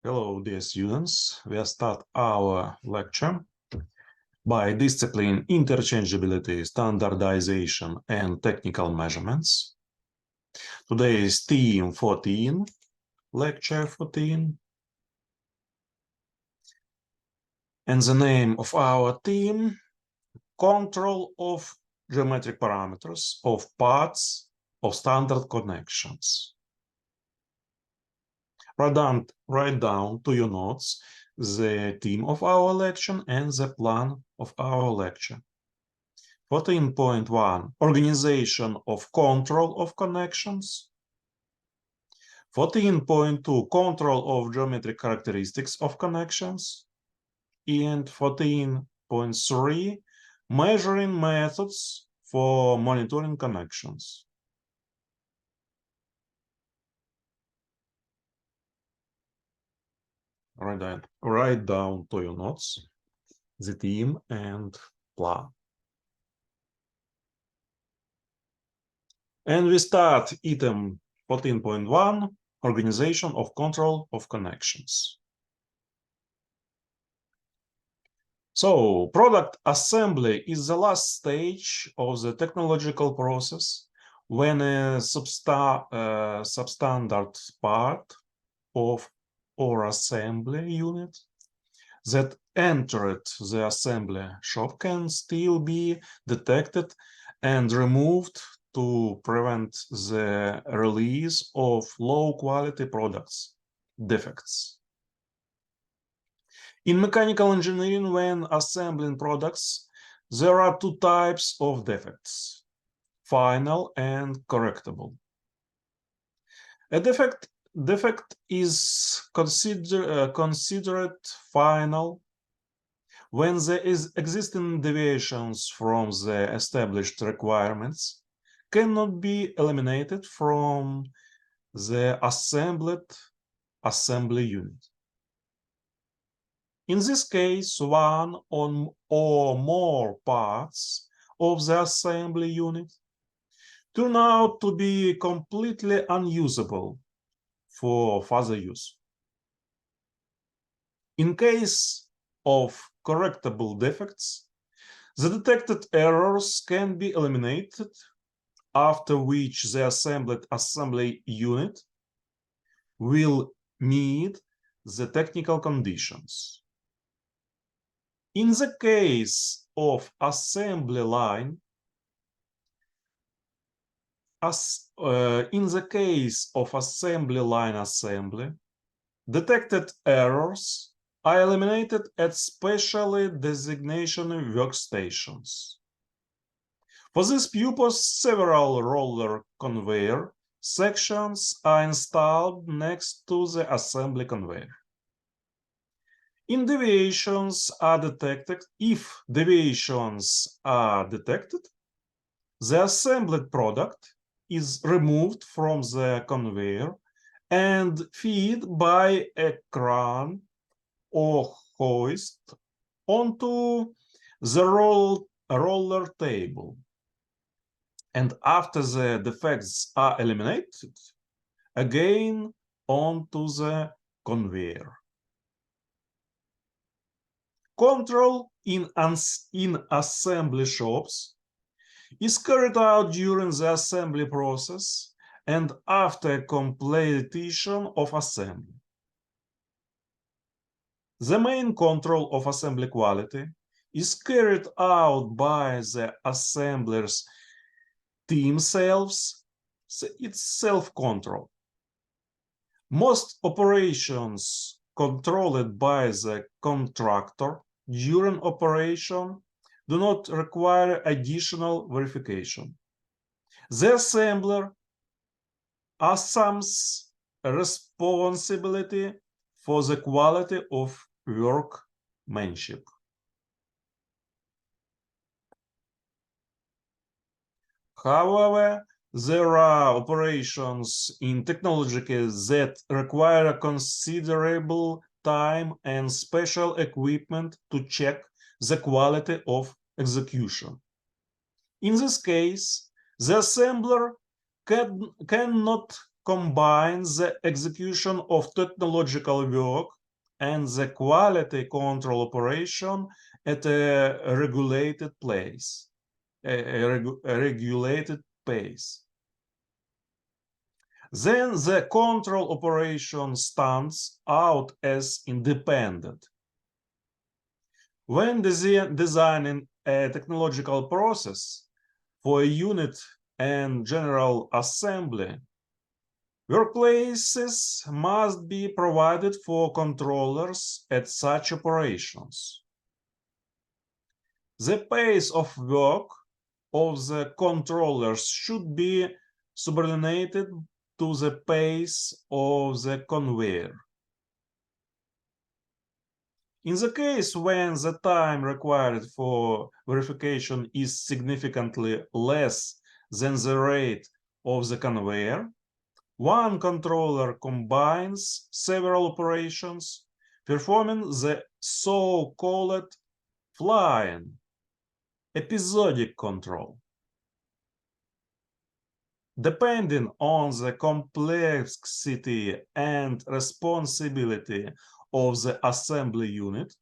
Hello, dear students. We'll start our lecture by discipline interchangeability, standardization, and technical measurements. Today is theme 14, lecture 14. And the name of our theme, control of geometric parameters of parts of standard connections. Write down to your notes the theme of our lecture and the plan of our lecture. 14.1 Organization of control of connections. 14.2 Control of geometric characteristics of connections. And 14.3 Measuring methods for monitoring connections. Write down to your notes the theme and plan. And we start item 14.1, Organization of Control of Connections. So, product assembly is the last stage of the technological process when a substandard part of or assembly unit that entered the assembly shop can still be detected and removed to prevent the release of low-quality products, defects. In mechanical engineering, when assembling products, there are two types of defects, final and correctable. A defect is considered final when there is existing deviations from the established requirements cannot be eliminated from the assembled assembly unit. In this case, one or more parts of the assembly unit turn out to be completely unusable for further use. In case of correctable defects, the detected errors can be eliminated, after which the assembled assembly unit will meet the technical conditions. In the case of assembly line, assembly, detected errors are eliminated at specially designated workstations. For this purpose, several roller conveyor sections are installed next to the assembly conveyor. If deviations are detected, the assembled product is removed from the conveyor and fed by a crane or hoist onto the roller table. And after the defects are eliminated, again onto the conveyor. Control in assembly shops is carried out during the assembly process and after completion of assembly. The main control of assembly quality is carried out by the assembler's team selves, it's self-control. Most operations controlled by the contractor during operation do not require additional verification. The assembler assumes responsibility for the quality of workmanship. However, there are operations in technology that require considerable time and special equipment to check the quality of execution. In this case, the assembler cannot combines the execution of technological work and the quality control operation at a regulated place, a regulated pace. Then the control operation stands out as independent. When designing a technological process for a unit and general assembly, workplaces must be provided for controllers at such operations. The pace of work of the controllers should be subordinated to the pace of the conveyor. In the case when the time required for verification is significantly less than the rate of the conveyor, one controller combines several operations, performing the so-called flying, episodic control. Depending on the complexity and responsibility of the assembly unit,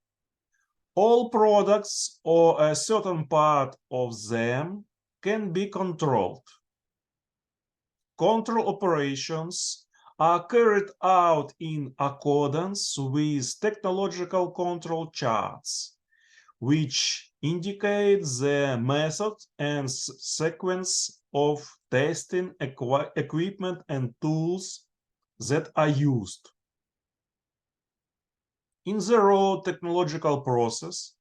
all products or a certain part of them can be controlled. Control operations are carried out in accordance with technological control charts, which indicate the method and sequence of testing equipment and tools that are used. In the raw technological process,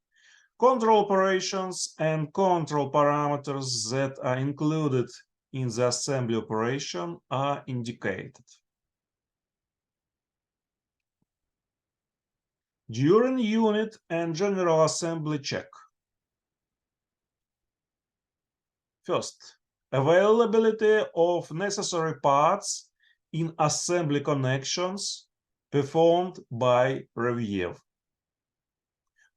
control operations and control parameters that are included in the assembly operation are indicated. During unit and general assembly check. First, availability of necessary parts in assembly connections performed by review.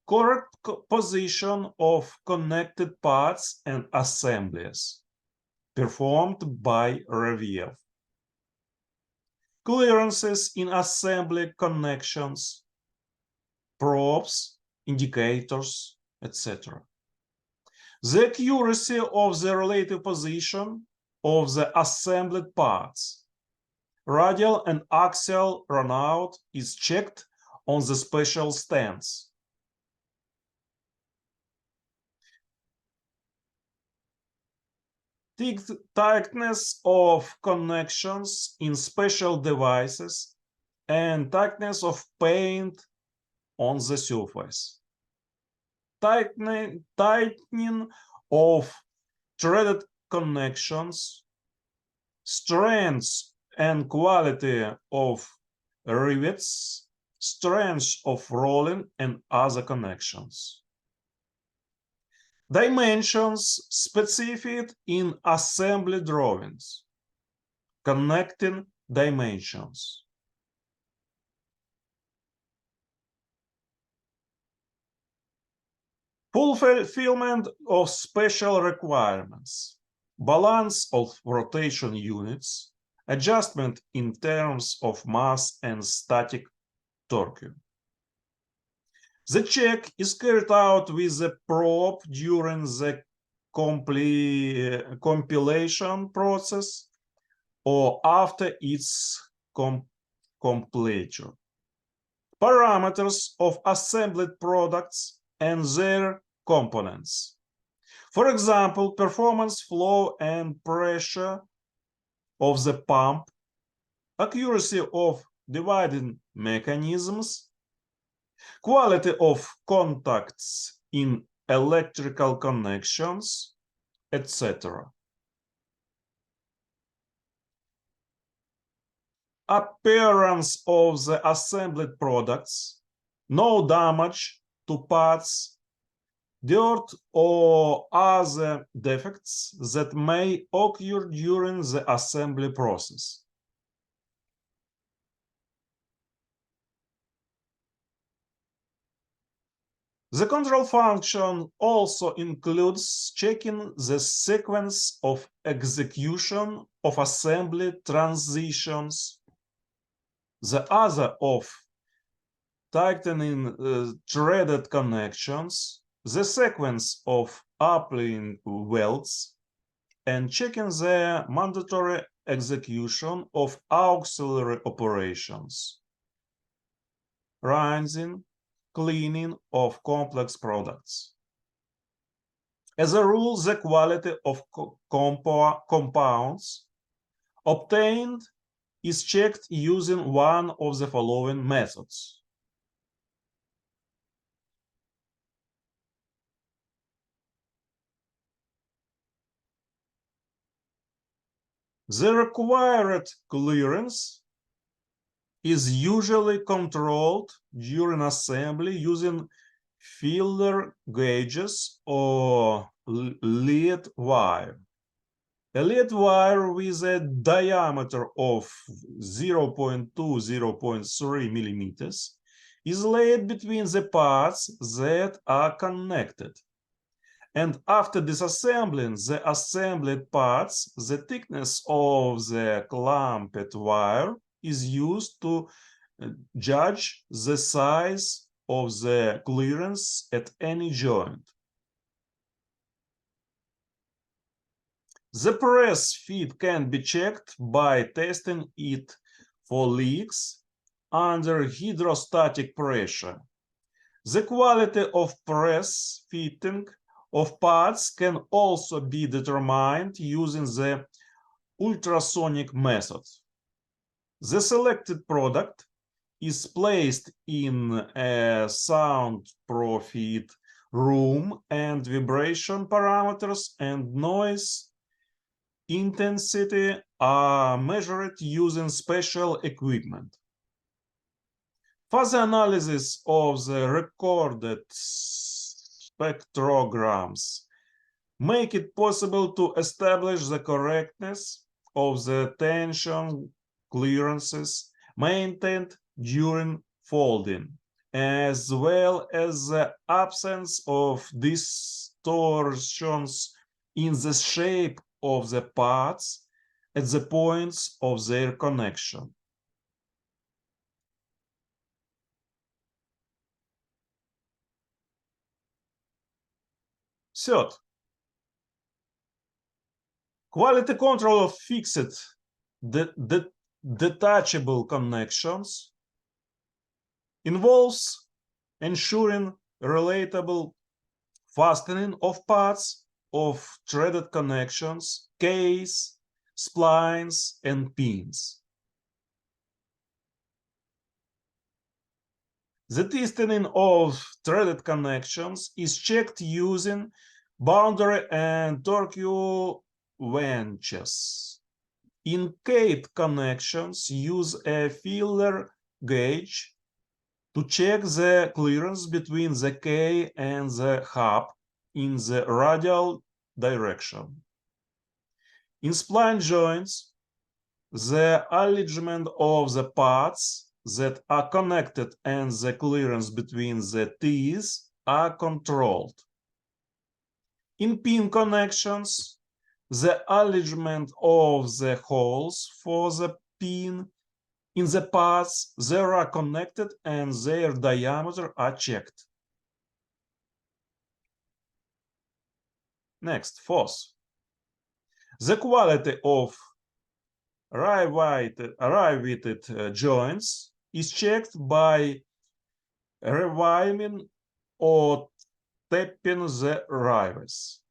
Correct position of connected parts and assemblies performed by review. Clearances in assembly connections, props, indicators, etc. The accuracy of the relative position of the assembled parts. Radial and axial runout is checked on the special stands. Tightness of connections in special devices and tightness of paint on the surface. Tightening of threaded connections, strength and quality of rivets, strength of rolling and other connections. Dimensions specified in assembly drawings. Connecting dimensions. Fulfillment of special requirements. Balance of rotation units. Adjustment in terms of mass and static torque. The check is carried out with the probe during the compilation process or after its completion. Parameters of assembled products and their components. For example, performance, flow, and pressure of the pump, accuracy of dividing mechanisms, quality of contacts in electrical connections, etc. Appearance of the assembled products, no damage to parts, dirt or other defects that may occur during the assembly process. The control function also includes checking the sequence of execution of assembly transitions. The other of tightening threaded connections, the sequence of upping welds, and checking the mandatory execution of auxiliary operations, rinsing, cleaning of complex products. As a rule, the quality of compounds obtained is checked using one of the following methods. The required clearance is usually controlled during assembly using feeler gauges or lead wire. A lead wire with a diameter of 0.2–0.3 millimeters is laid between the parts that are connected. And after disassembling the assembled parts, the thickness of the clamped wire is used to judge the size of the clearance at any joint. The press fit can be checked by testing it for leaks under hydrostatic pressure. The quality of press fitting of parts can also be determined using the ultrasonic method. The selected product is placed in a sound-proof room, and vibration parameters and noise intensity are measured using special equipment. Further analysis of the recorded spectrograms make it possible to establish the correctness of the tension clearances maintained during folding, as well as the absence of distortions in the shape of the parts at the points of their connection. Third, quality control of fixed detachable connections involves ensuring relatable fastening of parts of threaded connections, case, splines, and pins. The testing of threaded connections is checked using boundary and torque wrenches. In Kate connections, use a feeler gauge to check the clearance between the K and the hub in the radial direction. In spline joints, the alignment of the parts that are connected and the clearance between the teeth are controlled. In pin connections, the alignment of the holes for the pin in the parts that are connected and their diameter are checked. Next, fourth, the quality of riveted joints is checked by reviving or tapping the rivets.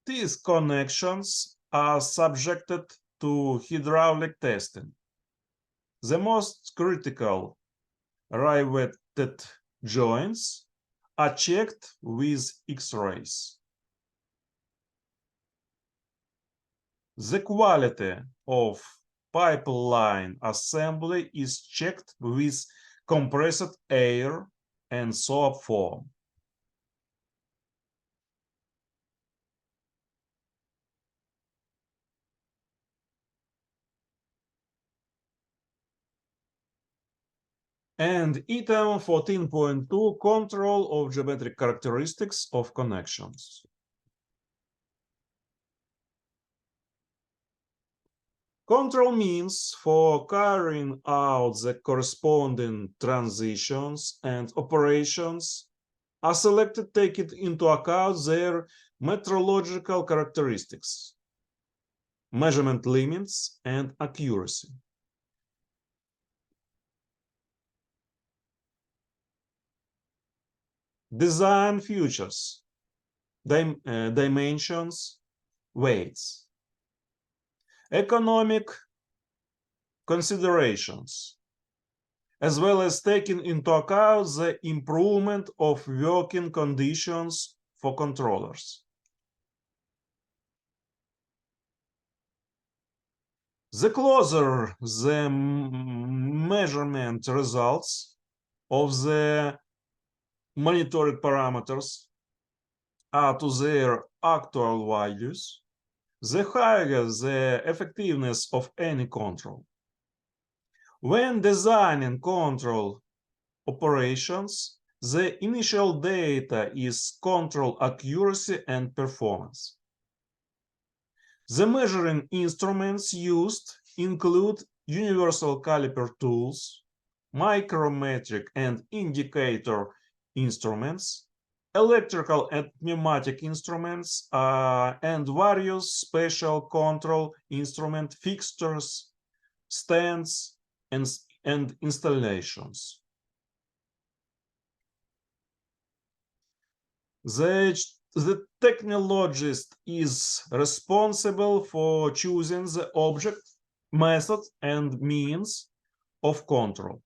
These connections are subjected to hydraulic testing. The most critical riveted joints are checked with X-rays. The quality of pipeline assembly is checked with compressed air and soap form. And ISTM 14.2, control of geometric characteristics of connections. Control means for carrying out the corresponding transitions and operations are selected taking into account their metrological characteristics, measurement limits, and accuracy. Design features, dimensions, weights. Economic considerations, as well as taking into account the improvement of working conditions for controllers. The closer the measurement results of the monitored parameters are to their actual values, the higher the effectiveness of any control. When designing control operations, the initial data is control accuracy and performance. The measuring instruments used include universal caliper tools, micrometric and indicator instruments, electrical and pneumatic instruments, and various special control instrument fixtures, stands, and installations. The technologist is responsible for choosing the object, method, and means of control.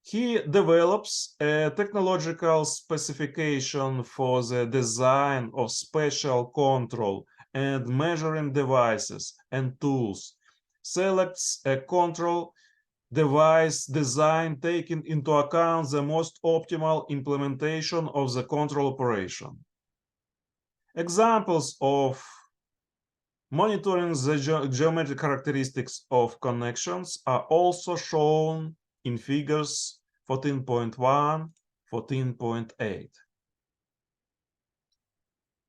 He develops a technological specification for the design of special control and measuring devices and tools, selects a control device design taking into account the most optimal implementation of the control operation. Examples of monitoring the geometric characteristics of connections are also shown in figures 14.1, 14.8.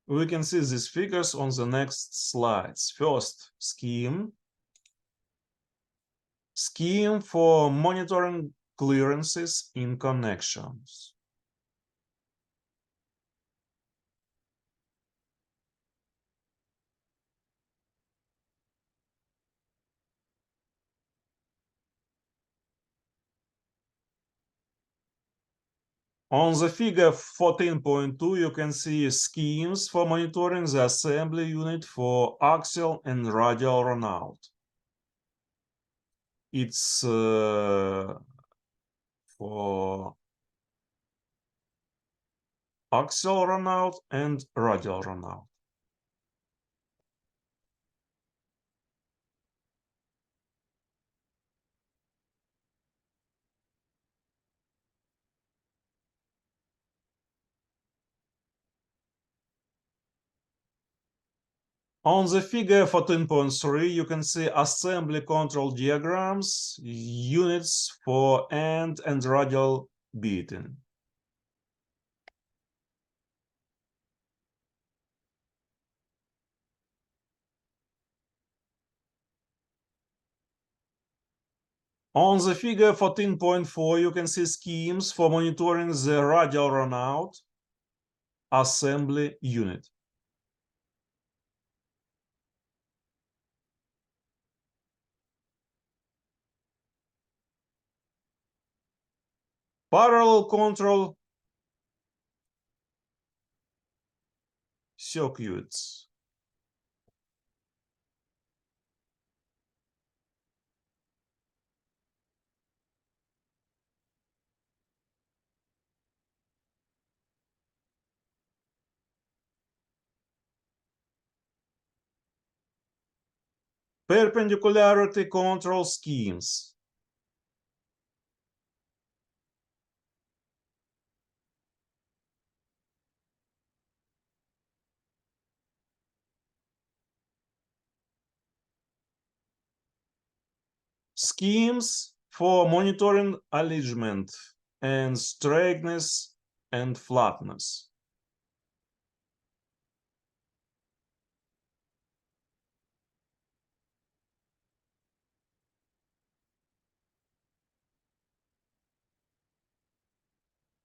We can see these figures on the next slides. First, scheme for monitoring clearances in connections. On the figure 14.2, you can see schemes for monitoring the assembly unit for axial and radial runout. It's for axial runout and radial runout. On the figure 14.3, you can see assembly control diagrams, units for end and radial beating. On the figure 14.4, you can see schemes for monitoring the radial runout assembly unit. Parallel control circuits. Perpendicularity control schemes. Schemes for monitoring alignment and straightness and flatness.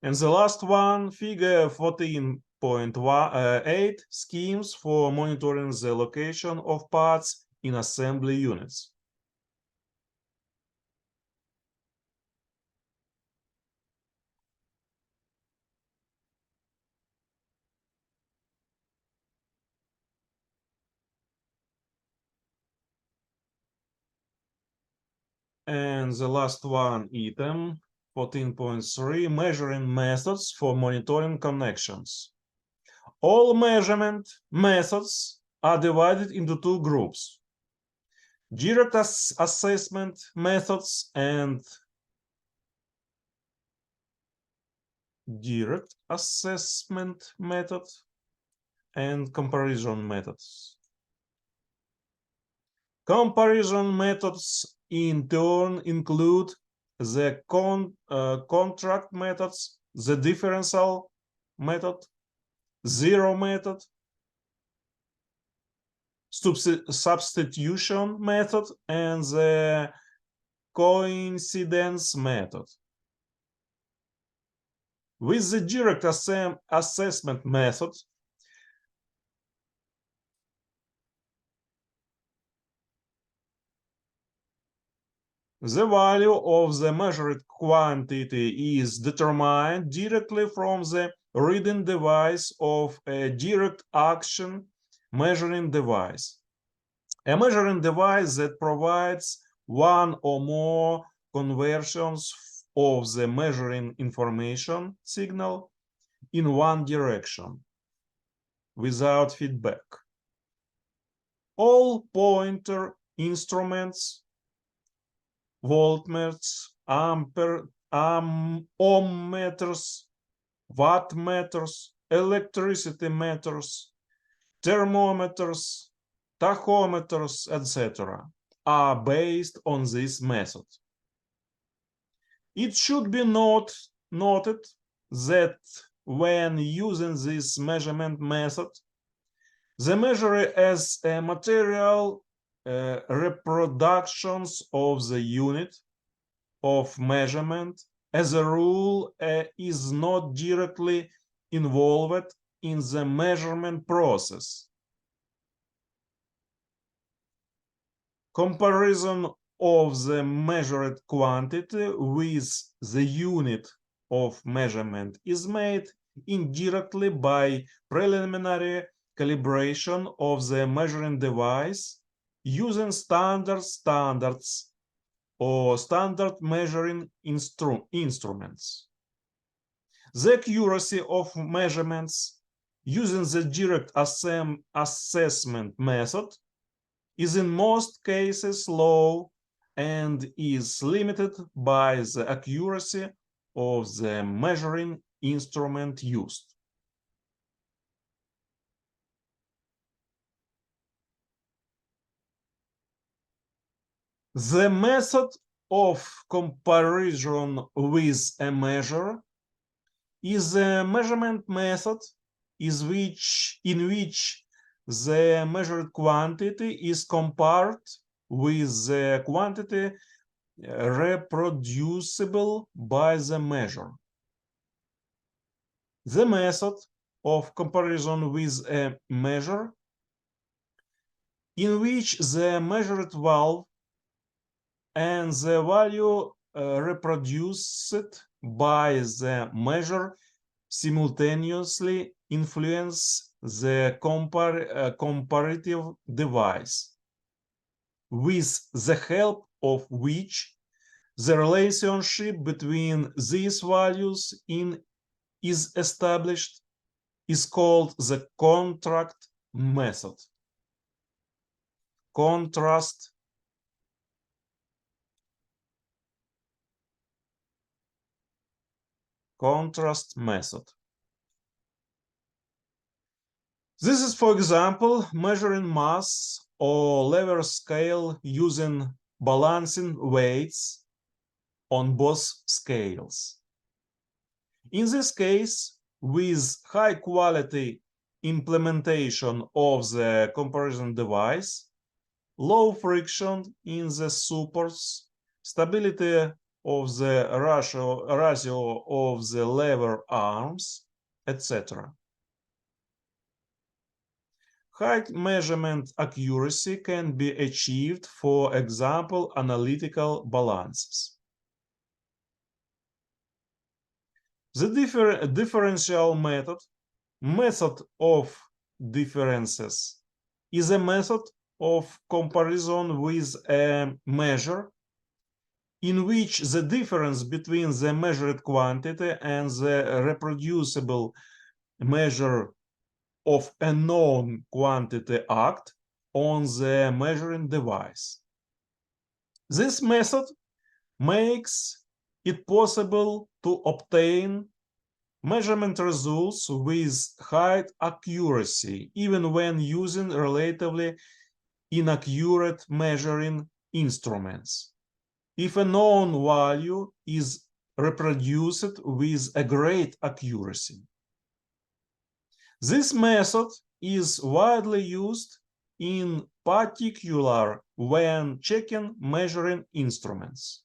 And the last one, figure 14.8, schemes for monitoring the location of parts in assembly units. And the last one, item 14.3, measuring methods for monitoring connections. All measurement methods are divided into two groups: direct assessment methods and comparison methods. Comparison methods in turn include the contract methods, the differential method, zero method, substitution method, and the coincidence method. With the direct assessment method, the value of the measured quantity is determined directly from the reading device of a direct action measuring device. A measuring device that provides one or more conversions of the measuring information signal in one direction without feedback. All pointer instruments, voltmeters, ohmmeters, wattmeters, electricity meters, thermometers, tachometers, etc., are based on this method. It should be noted that when using this measurement method, the measure as a material reproductions of the unit of measurement, as a rule, is not directly involved in the measurement process. Comparison of the measured quantity with the unit of measurement is made indirectly by preliminary calibration of the measuring device using standards or standard measuring instruments. The accuracy of measurements using the direct assessment method is in most cases low and is limited by the accuracy of the measuring instrument used. The method of comparison with a measure is a measurement method in which the measured quantity is compared with the quantity reproducible by the measure. The method of comparison with a measure in which the measured value and the value reproduced by the measure simultaneously influence the comparative device, with the help of which the relationship between these values is established, is called the contrast method. Contrast method. This is, for example, measuring mass or lever scale using balancing weights on both scales. In this case, with high quality implementation of the comparison device, low friction in the supports, stability of the ratio of the lever arms, etc. High measurement accuracy can be achieved, for example, analytical balances. The differential method of differences, is a method of comparison with a measure in which the difference between the measured quantity and the reproducible measure of a known quantity act on the measuring device. This method makes it possible to obtain measurement results with high accuracy, even when using relatively inaccurate measuring instruments, if a known value is reproduced with a great accuracy. This method is widely used in particular when checking measuring instruments.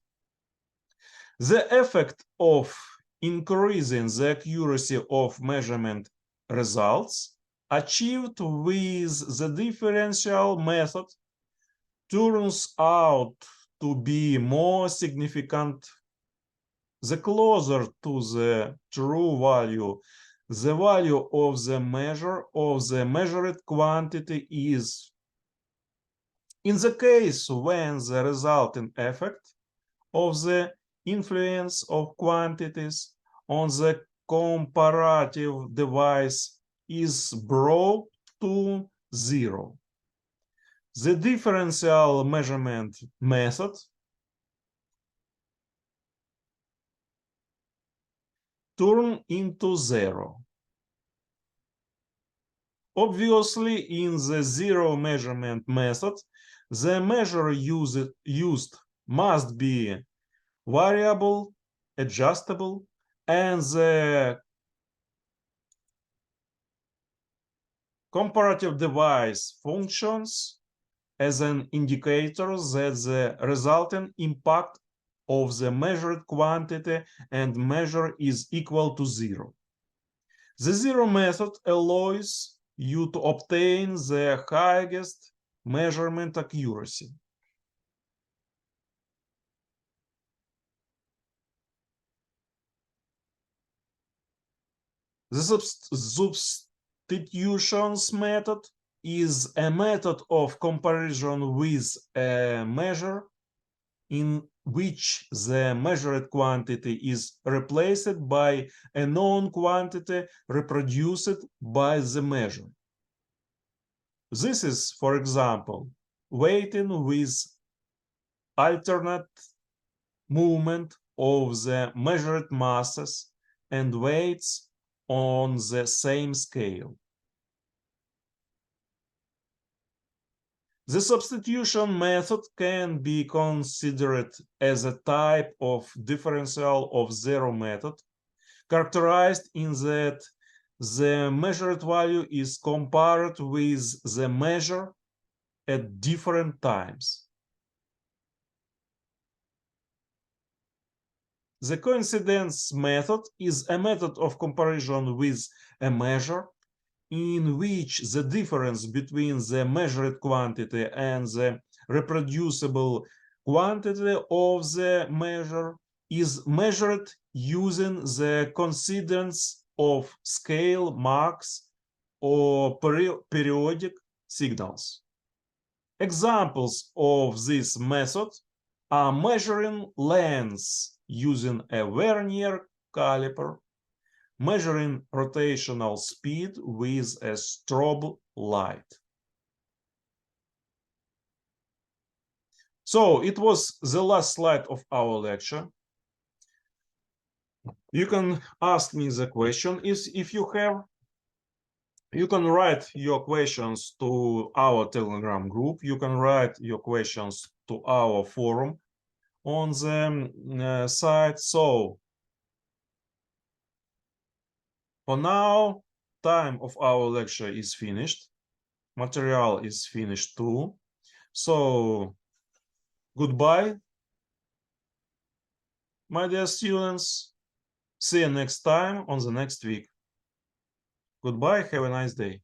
The effect of increasing the accuracy of measurement results achieved with the differential method turns out to be more significant. The closer to the true value the value of the measure of the measured quantity is. In the case when the resulting effect of the influence of quantities on the comparative device is brought to zero, the differential measurement method turns into zero. Obviously, in the zero measurement method, the measure used must be variable, adjustable, and the comparative device functions as an indicator that the resulting impact of the measured quantity and measure is equal to zero. The zero method allows you to obtain the highest measurement accuracy. The substitutions method is a method of comparison with a measure in which the measured quantity is replaced by a known quantity reproduced by the measure. This is, for example, weighting with alternate movement of the measured masses and weights on the same scale. The substitution method can be considered as a type of differential of zero method, characterized in that the measured value is compared with the measure at different times. The coincidence method is a method of comparison with a measure in which the difference between the measured quantity and the reproducible quantity of the measure is measured using the coincidence of scale marks or periodic signals. Examples of this method are measuring lengths using a vernier caliper, measuring rotational speed with a strobe light. So it was the last slide of our lecture. You can ask me the question if you have. You can write your questions to our Telegram group. You can write your questions to our forum on the site. So for now, time of our lecture is finished. Material is finished too. So goodbye, my dear students. See you next time on the next week. Goodbye. Have a nice day.